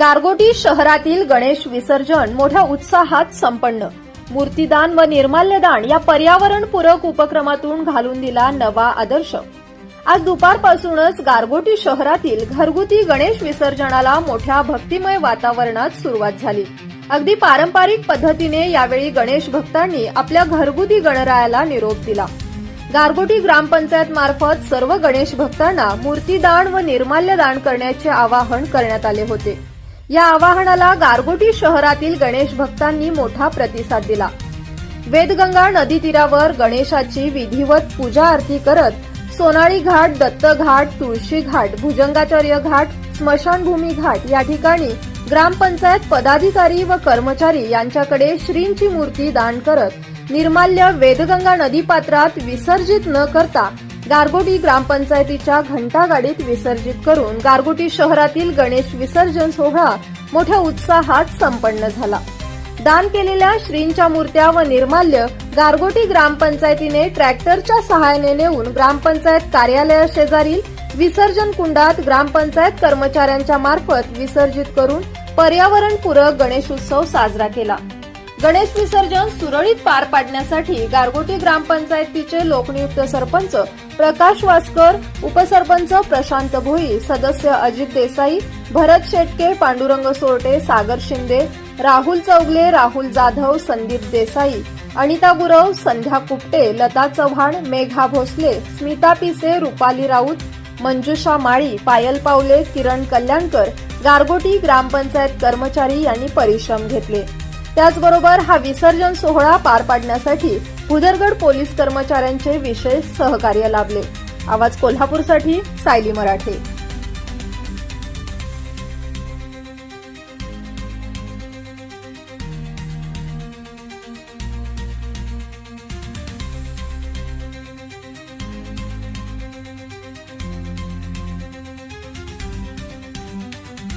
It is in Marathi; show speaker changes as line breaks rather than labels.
गारगोटी शहरातील गणेश विसर्जन मोठ्या उत्साहात संपन्न। मूर्तीदान व निर्माल्यदान या पर्यावरणपूरक उपक्रमातून घालून दिला नवा आदर्श। आज दुपारपासूनच गारगोटी शहरातील घरगुती गणेश विसर्जनाला मोठ्या भक्तिमय वातावरणात सुरुवात झाली। अगदी पारंपरिक पद्धतीने यावेळी गणेश भक्तांनी आपल्या घरगुती गणरायाला निरोप दिला। गारगोटी ग्रामपंचायत मार्फत सर्व गणेश भक्तांना मूर्तीदान व निर्माल्यदान करण्याचे आवाहन करण्यात आले होते। या आवाहनाला गारगोटी शहरातील गणेश भक्तांनी मोठा प्रतिसाद दिला। वेदगंगा नदी तीरावर गणेशाची विधिवत पूजा आरती करत सोनाळी घाट, दत्त घाट, तुळशी घाट, भुजंगाचार्य घाट, स्मशानभूमी घाट या ठिकाणी ग्रामपंचायत पदाधिकारी व कर्मचारी यांच्याकडे श्रींची मूर्ती दान करत निर्माल्य वेदगंगा नदीपात्रात विसर्जित न करता गारगोटी ग्रामपंचायतीच्या घंटागाडीत विसर्जित करून गारगोटी शहरातील गणेश विसर्जन सोहळा मोठ्या उत्साहात संपन्न झाला। दान केलेल्या श्रींच्या मूर्त्या व निर्माल्य गारगोटी ग्रामपंचायतीने ट्रॅक्टरच्या सहाय्याने नेऊन ग्रामपंचायत कार्यालयाशेजारील विसर्जन कुंडात ग्रामपंचायत कर्मचाऱ्यांच्या मार्फत विसर्जित करून पर्यावरणपूरक गणेशोत्सव साजरा केला। गणेश विसर्जन सुरळीत पार पाडण्यासाठी गारगोटी ग्रामपंचायतीचे लोकनियुक्त सरपंच प्रकाश वासकर, उपसरपंच प्रशांत भोई, सदस्य अजित देसाई, भरत शेटके, पांडुरंग सोरटे, सागर शिंदे, राहुल चौगले, राहुल जाधव, संदीप देसाई, अनिता गुरव, संध्या कुपटे, लता चव्हाण, मेघा भोसले, स्मिता पिसे, रुपाली राऊत, मंजुषा माळी, पायल पावले, किरण कल्याणकर, गारगोटी ग्रामपंचायत कर्मचारी यांनी परिश्रम घेतले। त्याचबरोबर हा विसर्जन सोहळा पार पाडण्यासाठी भुदरगड पोलीस कर्मचाऱ्यांचे विशेष सहकार्य लाभले। आवाज कोल्हापूरसाठी सायली मराठे।